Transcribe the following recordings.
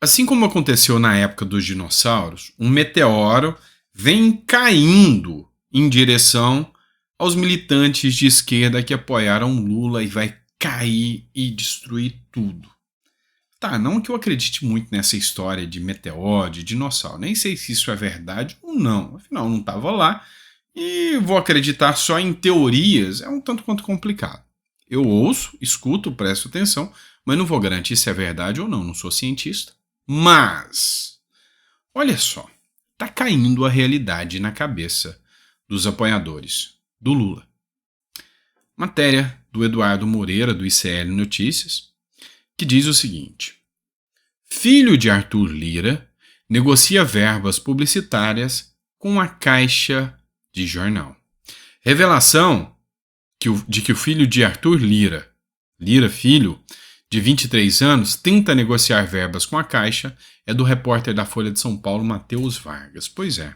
Assim como aconteceu na época dos dinossauros, um meteoro vem caindo em direção aos militantes de esquerda que apoiaram Lula e vai cair e destruir tudo. Tá, não que eu acredite muito nessa história de meteoro, de dinossauro. Nem sei se isso é verdade ou não. Afinal, não estava lá. E vou acreditar só em teorias é um tanto quanto complicado. Eu ouço, escuto, presto atenção, mas não vou garantir se é verdade ou não. Não sou cientista. Mas, olha só, tá caindo a realidade na cabeça dos apoiadores do Lula. Matéria do Eduardo Moreira, do ICL Notícias, que diz o seguinte: filho de Arthur Lira negocia verbas publicitárias com a Caixa de jornal. Revelação de que o filho de Arthur Lira filho, de 23 anos, tenta negociar verbas com a Caixa, é do repórter da Folha de São Paulo, Matheus Vargas. Pois é.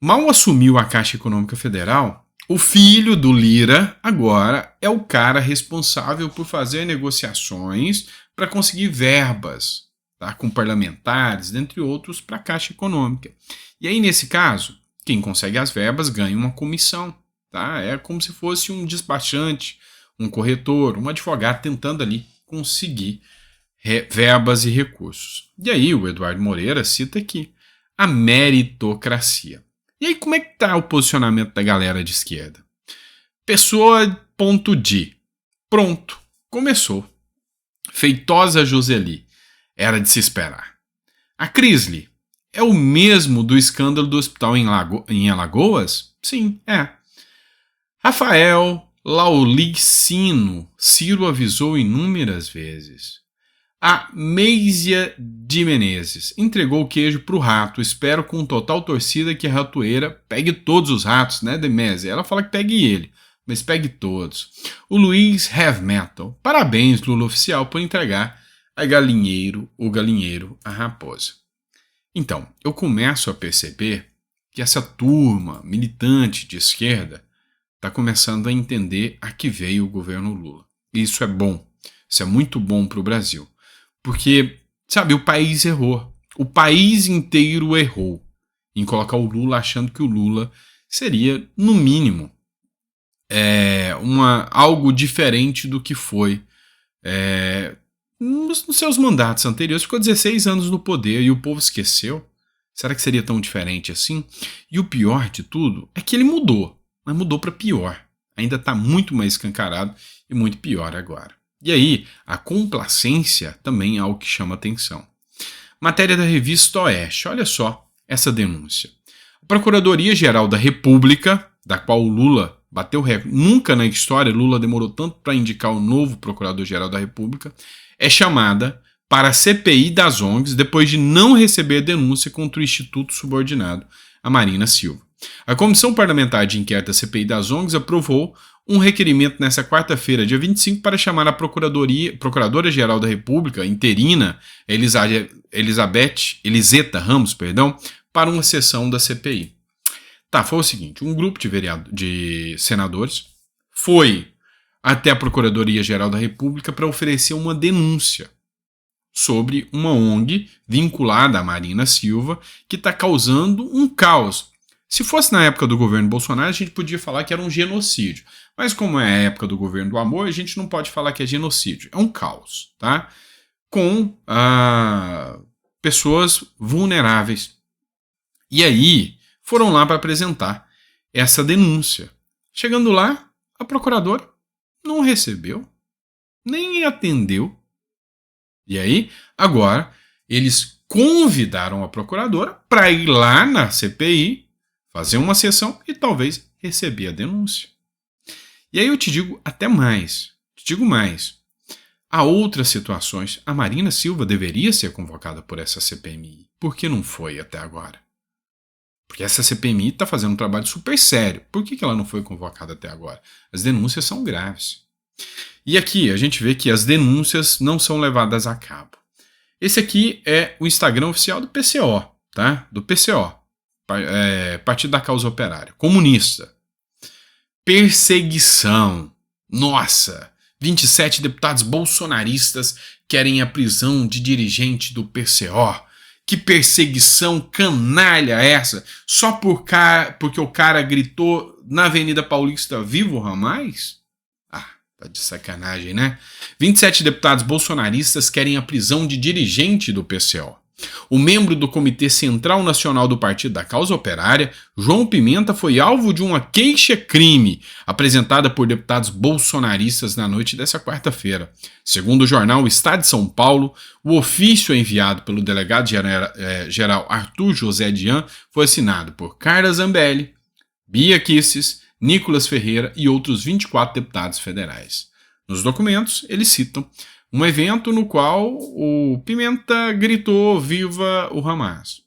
Mal assumiu a Caixa Econômica Federal, o filho do Lira agora é o cara responsável por fazer negociações para conseguir verbas, tá, com parlamentares, dentre outros, para a Caixa Econômica. E aí, nesse caso, quem consegue as verbas ganha uma comissão. Tá? É como se fosse um despachante, um corretor, um advogado tentando ali conseguir verbas e recursos. E aí o Eduardo Moreira cita aqui a meritocracia. E aí como é que está o posicionamento da galera de esquerda? Pessoa ponto de. Pronto, começou. Feitosa Joseli, era de se esperar. A Crisli é o mesmo do escândalo do hospital em Alagoas? Sim, é. Rafael Laulicino, Ciro avisou inúmeras vezes. A Meisia de Menezes entregou o queijo pro rato. Espero com total torcida que a ratoeira pegue todos os ratos, né, Demésia? Ela fala que pegue ele, mas pegue todos. O Luiz Heavy Metal. Parabéns, Lula Oficial, por entregar o galinheiro, a raposa. Então, eu começo a perceber que essa turma militante de esquerda está começando a entender a que veio o governo Lula. E isso é bom. Isso é muito bom para o Brasil. Porque, sabe, o país errou. O país inteiro errou em colocar o Lula achando que o Lula seria, no mínimo, algo diferente do que foi nos seus mandatos anteriores. Ficou 16 anos no poder e o povo esqueceu. Será que seria tão diferente assim? E o pior de tudo é que ele mudou. Mas mudou para pior. Ainda está muito mais escancarado e muito pior agora. E aí, a complacência também é algo que chama atenção. Matéria da revista Oeste. Olha só essa denúncia. A Procuradoria-Geral da República, da qual o Lula bateu recorde, nunca na história Lula demorou tanto para indicar o novo Procurador-Geral da República, é chamada para a CPI das ONGs depois de não receber denúncia contra o Instituto subordinado a Marina Silva. A Comissão Parlamentar de Inquérito da CPI das ONGs aprovou um requerimento nesta quarta-feira, dia 25, para chamar a Procuradora-Geral da República, interina, Eliseta Ramos, para uma sessão da CPI. Tá, foi o seguinte, um grupo de senadores foi até a Procuradoria-Geral da República para oferecer uma denúncia sobre uma ONG vinculada à Marina Silva que está causando um caos. Se fosse na época do governo Bolsonaro, a gente podia falar que era um genocídio. Mas como é a época do governo do amor, a gente não pode falar que é genocídio. É um caos, tá? Com pessoas vulneráveis. E aí, foram lá para apresentar essa denúncia. Chegando lá, a procuradora não recebeu, nem atendeu. E aí, agora, eles convidaram a procuradora para ir lá na CPI, fazer uma sessão e talvez receber a denúncia. E aí eu te digo até mais. Te digo mais. Há outras situações. A Marina Silva deveria ser convocada por essa CPMI. Por que não foi até agora? Porque essa CPMI está fazendo um trabalho super sério. Por que ela não foi convocada até agora? As denúncias são graves. E aqui a gente vê que as denúncias não são levadas a cabo. Esse aqui é o Instagram oficial do PCO, tá? Do PCO. Partido da Causa Operária, comunista. Perseguição. Nossa, 27 deputados bolsonaristas querem a prisão de dirigente do PCO. Que perseguição canalha é essa? Só porque o cara gritou na Avenida Paulista "Viva o Ramais"? Ah, tá de sacanagem, né? 27 deputados bolsonaristas querem a prisão de dirigente do PCO. O membro do Comitê Central Nacional do Partido da Causa Operária, João Pimenta, foi alvo de uma queixa-crime apresentada por deputados bolsonaristas na noite dessa quarta-feira. Segundo o jornal Estado de São Paulo, o ofício enviado pelo delegado-geral Arthur José Dian foi assinado por Carla Zambelli, Bia Kicis, Nicolas Ferreira e outros 24 deputados federais. Nos documentos, eles citam um evento no qual o Pimenta gritou "Viva o Hamas".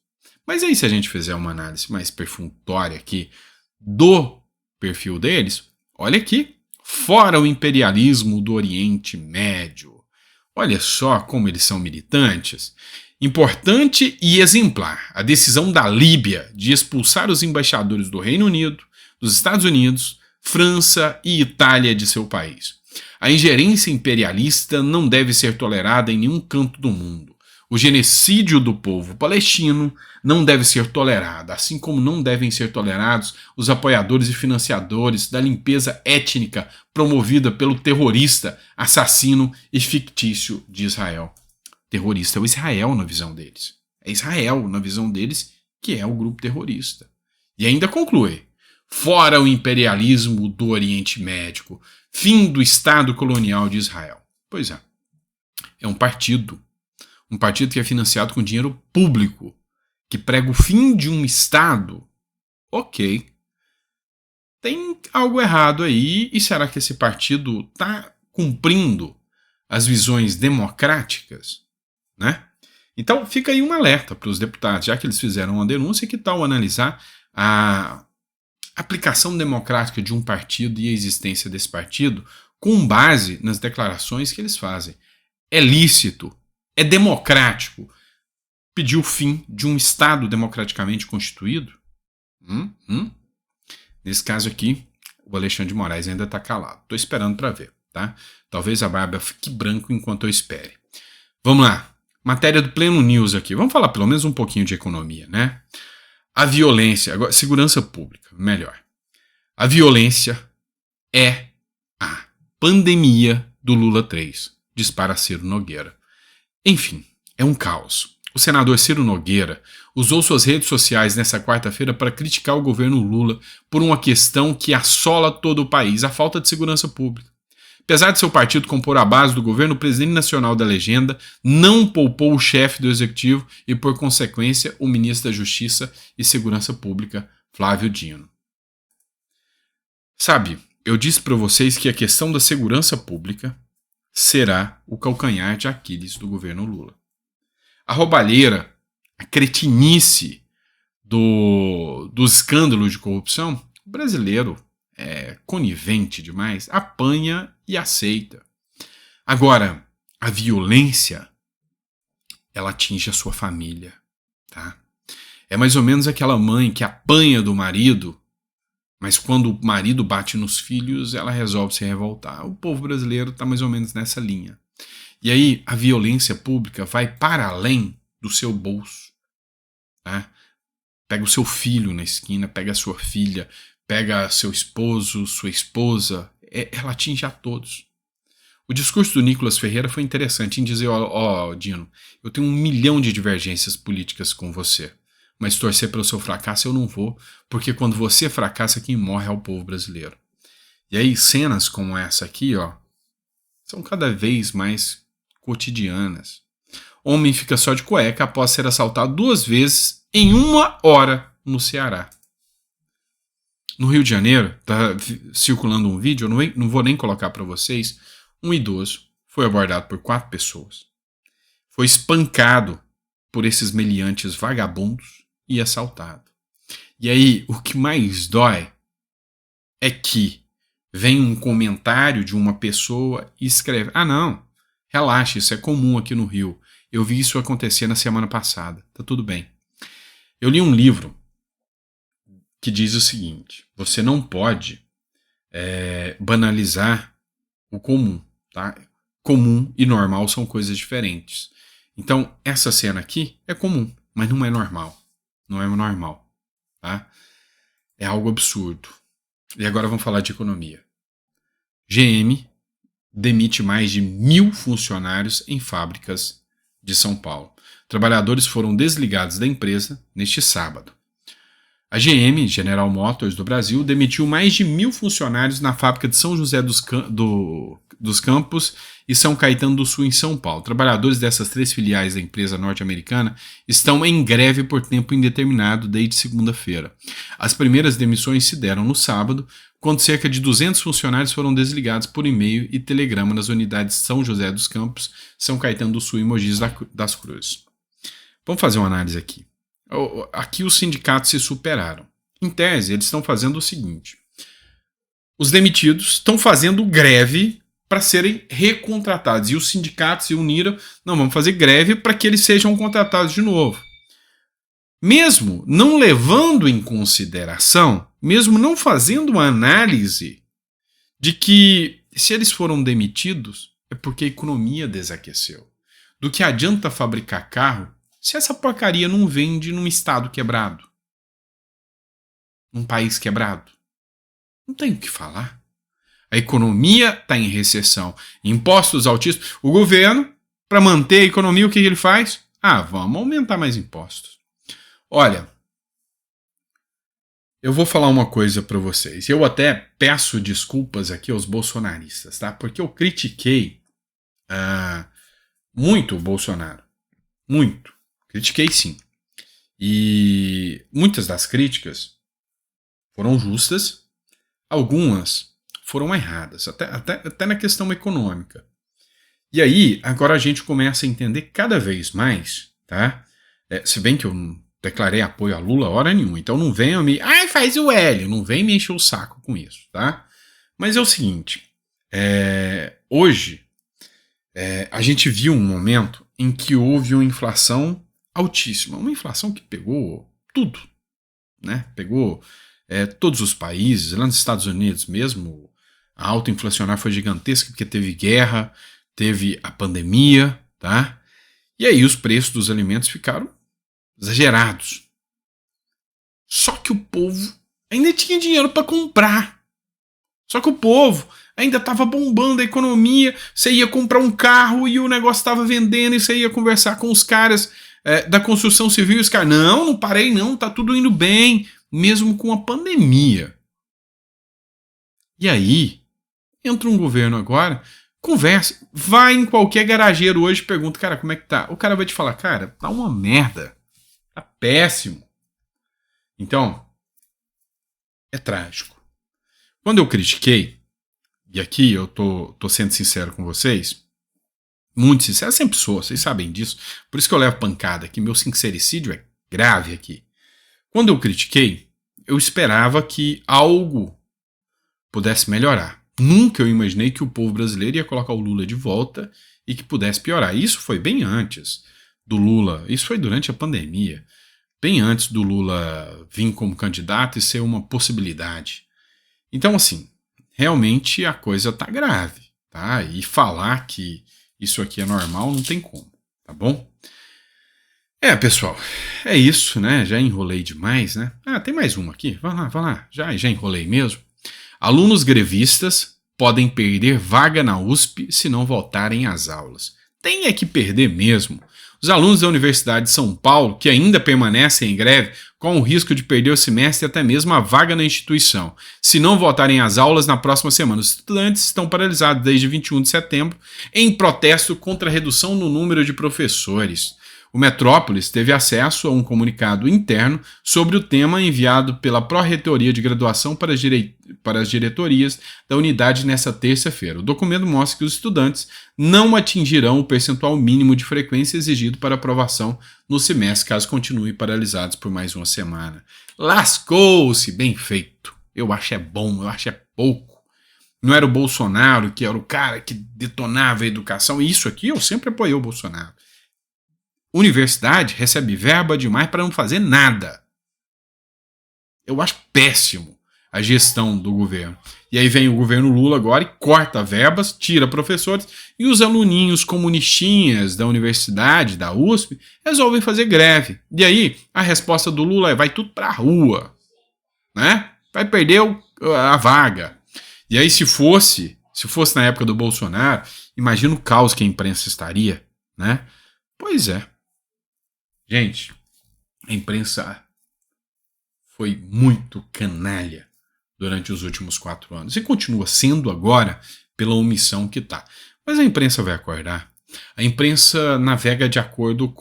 Mas aí, se a gente fizer uma análise mais perfunctória aqui do perfil deles, olha aqui, fora o imperialismo do Oriente Médio. Olha só como eles são militantes. Importante e exemplar a decisão da Líbia de expulsar os embaixadores do Reino Unido, dos Estados Unidos, França e Itália de seu país. A ingerência imperialista não deve ser tolerada em nenhum canto do mundo. O genocídio do povo palestino não deve ser tolerado, assim como não devem ser tolerados os apoiadores e financiadores da limpeza étnica promovida pelo terrorista, assassino e fictício de Israel. Terrorista é o Israel na visão deles. É Israel na visão deles que é o grupo terrorista. E ainda conclui: fora o imperialismo do Oriente Médio, fim do Estado colonial de Israel. Pois é um partido que é financiado com dinheiro público, que prega o fim de um Estado. Ok, tem algo errado aí, e será que esse partido está cumprindo as visões democráticas, né? Então fica aí um alerta para os deputados, já que eles fizeram uma denúncia, que tal analisar a aplicação democrática de um partido e a existência desse partido com base nas declarações que eles fazem. É lícito, é democrático pedir o fim de um Estado democraticamente constituído? Nesse caso aqui, o Alexandre de Moraes ainda está calado. Estou esperando para ver, tá? Talvez a barba fique branco enquanto eu espere. Vamos lá. Matéria do Pleno News aqui. Vamos falar pelo menos um pouquinho de economia, né? A violência, agora, segurança pública, melhor. A violência é a pandemia do Lula 3, dispara Ciro Nogueira. Enfim, é um caos. O senador Ciro Nogueira usou suas redes sociais nessa quarta-feira para criticar o governo Lula por uma questão que assola todo o país, a falta de segurança pública. Apesar de seu partido compor a base do governo, o presidente nacional da legenda não poupou o chefe do executivo e, por consequência, o ministro da Justiça e Segurança Pública, Flávio Dino. Sabe, eu disse para vocês que a questão da segurança pública será o calcanhar de Aquiles do governo Lula. A roubalheira, a cretinice dos escândalos de corrupção, o brasileiro é conivente demais, apanha e aceita. Agora, a violência, ela atinge a sua família, tá? É mais ou menos aquela mãe que apanha do marido, mas quando o marido bate nos filhos, ela resolve se revoltar. O povo brasileiro está mais ou menos nessa linha. E aí, a violência pública vai para além do seu bolso, tá? Pega o seu filho na esquina, pega a sua filha, pega seu esposo, sua esposa, ela atinge a todos. O discurso do Nicolas Ferreira foi interessante em dizer: ó, Dino, eu tenho 1 milhão de divergências políticas com você, mas torcer pelo seu fracasso eu não vou, porque quando você fracassa, quem morre é o povo brasileiro. E aí, cenas como essa aqui, ó, são cada vez mais cotidianas. Homem fica só de cueca após ser assaltado 2 vezes em 1 hora no Ceará. No Rio de Janeiro, está circulando um vídeo, eu não vou nem colocar para vocês. Um idoso foi abordado por 4 pessoas. Foi espancado por esses meliantes vagabundos e assaltado. E aí, o que mais dói é que vem um comentário de uma pessoa e escreve: ah, não, relaxa, isso é comum aqui no Rio. Eu vi isso acontecer na semana passada. Tá tudo bem. Eu li um livro que diz o seguinte: você não pode banalizar o comum, tá? comum e normal são coisas diferentes. Então, essa cena aqui é comum, mas não é normal. Não é normal, tá? É algo absurdo. E agora vamos falar de economia. GM demite mais de 1.000 funcionários em fábricas de São Paulo. Trabalhadores foram desligados da empresa neste sábado. A GM, General Motors do Brasil, demitiu mais de 1.000 funcionários na fábrica de São José dos Campos e São Caetano do Sul, em São Paulo. Trabalhadores dessas 3 filiais da empresa norte-americana estão em greve por tempo indeterminado desde segunda-feira. As primeiras demissões se deram no sábado, quando cerca de 200 funcionários foram desligados por e-mail e telegrama nas unidades São José dos Campos, São Caetano do Sul e Mogi das Cruzes. Vamos fazer uma análise aqui. Aqui os sindicatos se superaram. Em tese, eles estão fazendo o seguinte: os demitidos estão fazendo greve para serem recontratados. E os sindicatos se uniram, não, vamos fazer greve para que eles sejam contratados de novo. Mesmo não levando em consideração, mesmo não fazendo uma análise de que se eles foram demitidos é porque a economia desaqueceu. Do que adianta fabricar carro se essa porcaria não vende num estado quebrado? Num país quebrado? Não tem o que falar. A economia está em recessão. Impostos altíssimos. O governo, para manter a economia, o que ele faz? Vamos aumentar mais impostos. Olha, eu vou falar uma coisa para vocês. Eu até peço desculpas aqui aos bolsonaristas, tá? Porque eu critiquei muito o Bolsonaro. Muito. Critiquei sim. E muitas das críticas foram justas, algumas foram erradas, até na questão econômica. E aí, agora a gente começa a entender cada vez mais, tá? Se bem que eu não declarei apoio a Lula hora nenhuma, então não venham me... faz o L, não vem me encher o saco com isso, tá? Mas é o seguinte, hoje a gente viu um momento em que houve uma inflação altíssima, uma inflação que pegou tudo, né? Pegou todos os países, lá nos Estados Unidos mesmo, a alta inflacionária foi gigantesca porque teve guerra, teve a pandemia, tá? E aí os preços dos alimentos ficaram exagerados. Só que o povo ainda tinha dinheiro para comprar. Só que o povo ainda estava bombando a economia, você ia comprar um carro e o negócio estava vendendo e você ia conversar com os caras da construção civil e os caras, não parei não, tá tudo indo bem, mesmo com a pandemia. E aí, entra um governo agora, conversa, vai em qualquer garageiro hoje e pergunta, cara, como é que tá? O cara vai te falar, cara, tá uma merda, tá péssimo. Então, é trágico. Quando eu critiquei, e aqui eu tô sendo sincero com vocês, muito sincero, eu sempre sou, vocês sabem disso, por isso que eu levo pancada aqui, meu sincericídio é grave aqui. Quando eu critiquei, eu esperava que algo pudesse melhorar. Nunca eu imaginei que o povo brasileiro ia colocar o Lula de volta e que pudesse piorar. Isso foi bem antes do Lula, isso foi durante a pandemia, bem antes do Lula vir como candidato e ser uma possibilidade. Então, assim, realmente a coisa tá grave, tá? E falar que isso aqui é normal não tem como, tá bom? Pessoal, é isso, né? Já enrolei demais, né? Tem mais uma aqui, vai lá, já enrolei mesmo. Alunos grevistas podem perder vaga na USP se não voltarem às aulas. Tem que perder mesmo. Os alunos da Universidade de São Paulo, que ainda permanecem em greve, correm o risco de perder o semestre e até mesmo a vaga na instituição, se não voltarem às aulas na próxima semana. Os estudantes estão paralisados desde 21 de setembro em protesto contra a redução no número de professores. O Metrópolis teve acesso a um comunicado interno sobre o tema enviado pela Pró-Reitoria de Graduação para as diretorias da unidade nesta terça-feira. O documento mostra que os estudantes não atingirão o percentual mínimo de frequência exigido para aprovação no semestre, caso continuem paralisados por mais uma semana. Lascou-se, bem feito. Eu acho bom, eu acho pouco. Não era o Bolsonaro que era o cara que detonava a educação. Isso aqui eu sempre apoiei o Bolsonaro. Universidade recebe verba demais para não fazer nada. Eu acho péssimo. a gestão do governo. E aí vem o governo Lula agora e corta verbas, tira professores, e os aluninhos comunistinhas da universidade, da USP, resolvem fazer greve. E aí a resposta do Lula é: vai tudo pra rua, né? Vai perder a vaga. E aí se fosse na época do Bolsonaro, imagina o caos que a imprensa estaria, né? Pois é. Gente, a imprensa foi muito canalha durante os últimos 4 anos e continua sendo agora pela omissão que está. Mas a imprensa vai acordar. A imprensa navega de acordo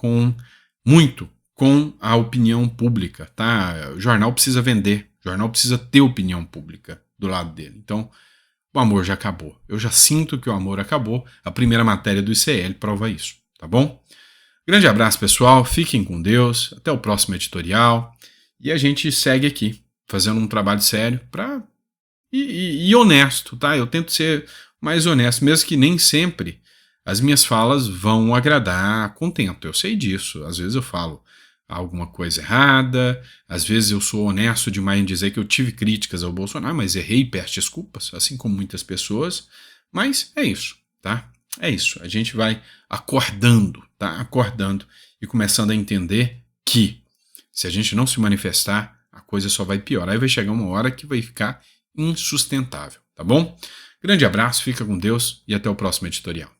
muito com a opinião pública, tá? O jornal precisa vender, o jornal precisa ter opinião pública do lado dele. Então, o amor já acabou. Eu já sinto que o amor acabou. A primeira matéria do ICL prova isso, tá bom? Grande abraço, pessoal. Fiquem com Deus. Até o próximo editorial. E a gente segue aqui, fazendo um trabalho sério e honesto, tá? Eu tento ser mais honesto, mesmo que nem sempre as minhas falas vão agradar a contento. Eu sei disso. Às vezes eu falo alguma coisa errada, às vezes eu sou honesto demais em dizer que eu tive críticas ao Bolsonaro, mas errei e peço desculpas, assim como muitas pessoas. Mas é isso, tá? É isso. A gente vai acordando, tá? Acordando e começando a entender que se a gente não se manifestar, a coisa só vai piorar. Aí vai chegar uma hora que vai ficar insustentável, tá bom? Grande abraço, fica com Deus e até o próximo editorial.